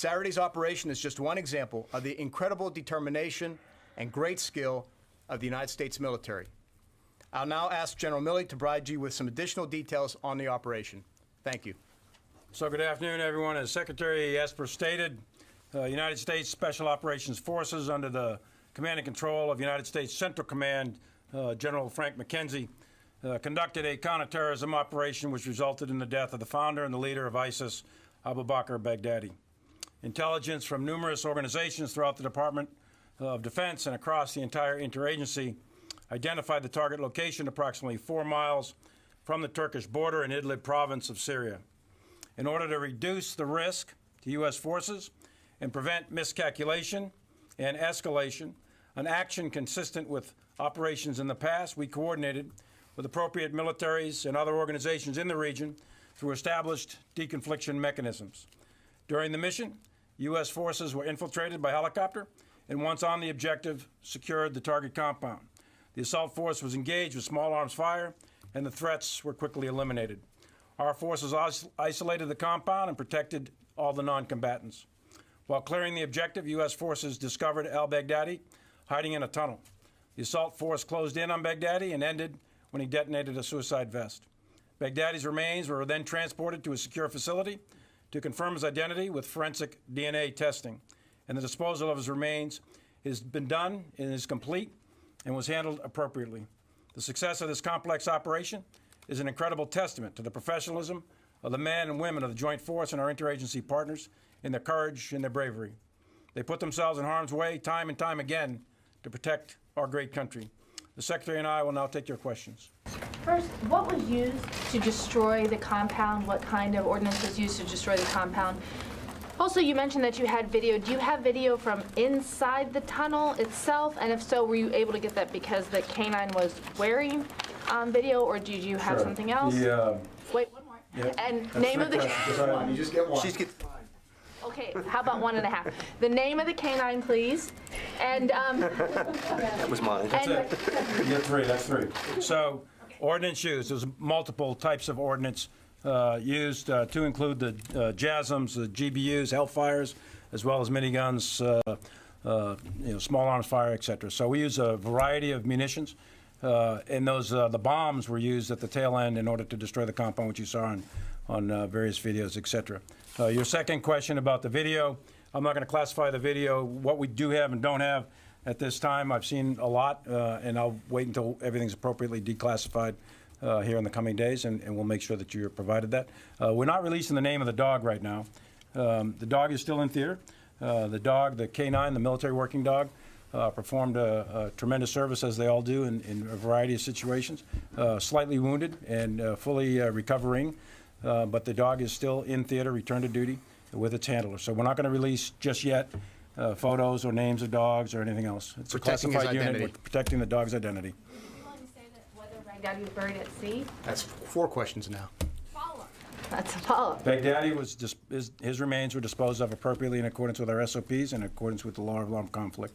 Saturday's operation is just one example of the incredible determination and great skill of the United States military. I'll now ask General Milley to provide you with some additional details on the operation. Thank you. So good afternoon, everyone. As Secretary Esper stated, United States Special Operations Forces under the command and control of United States Central Command, General Frank McKenzie, conducted a counterterrorism operation which resulted in the death of the founder and the leader of ISIS, Abu Bakr al-Baghdadi. Intelligence from numerous organizations throughout the Department of Defense and across the entire interagency identified the target location approximately 4 miles from the Turkish border in Idlib province of Syria. In order to reduce the risk to U.S. forces and prevent miscalculation and escalation, an action consistent with operations in the past, we coordinated with appropriate militaries and other organizations in the region through established deconfliction mechanisms. During the mission, U.S. forces were infiltrated by helicopter and once on the objective, secured the target compound. The assault force was engaged with small arms fire and the threats were quickly eliminated. Our forces isolated the compound and protected all the non-combatants. While clearing the objective, U.S. forces discovered al-Baghdadi hiding in a tunnel. The assault force closed in on Baghdadi and ended when he detonated a suicide vest. Baghdadi's remains were then transported to a secure facility to confirm his identity with forensic DNA testing. And the disposal of his remains has been done and is complete and was handled appropriately. The success of this complex operation is an incredible testament to the professionalism of the men and women of the Joint Force and our interagency partners in their courage and their bravery. They put themselves in harm's way time and time again to protect our great country. The Secretary and I will now take your questions. First, what was used to destroy the compound? What kind of ordnance was used to destroy the compound? Also, you mentioned that you had video. Do you have video from inside the tunnel itself? And if so, were you able to get that because the canine was wearing video, or did you have something else? Wait, one more. Yep. And That's name of the... You just get one. Okay, how about 1.5? The name of the canine, please. And that was mine. That's it. You get 3, that's 3. So, ordnance used. There's multiple types of ordnance used to include the JASMs, the GBUs, Hellfires, as well as miniguns, small arms fire, etc. So we use a variety of munitions. And those the bombs were used at the tail end in order to destroy the compound, which you saw on various videos, etc. Your second question about the video, I'm not going to classify the video. What we do have and don't have at this time, I've seen a lot, and I'll wait until everything's appropriately declassified here in the coming days, and we'll make sure that you're provided that. We're not releasing the name of the dog right now. The dog is still in theater. The dog, the K9, the military working dog, performed a tremendous service, as they all do, in a variety of situations. Slightly wounded and fully recovering, but the dog is still in theater, returned to duty with its handler. So we're not going to release just yet photos or names of dogs or anything else. It's protecting a classified his unit. identity. We're protecting the dog's identity. Are you willing to say that whether Baghdadi was buried at sea? That's 4 questions now. Follow-up. That's a follow-up. Baghdadi was his remains were disposed of appropriately in accordance with our SOPs and in accordance with the law of armed conflict.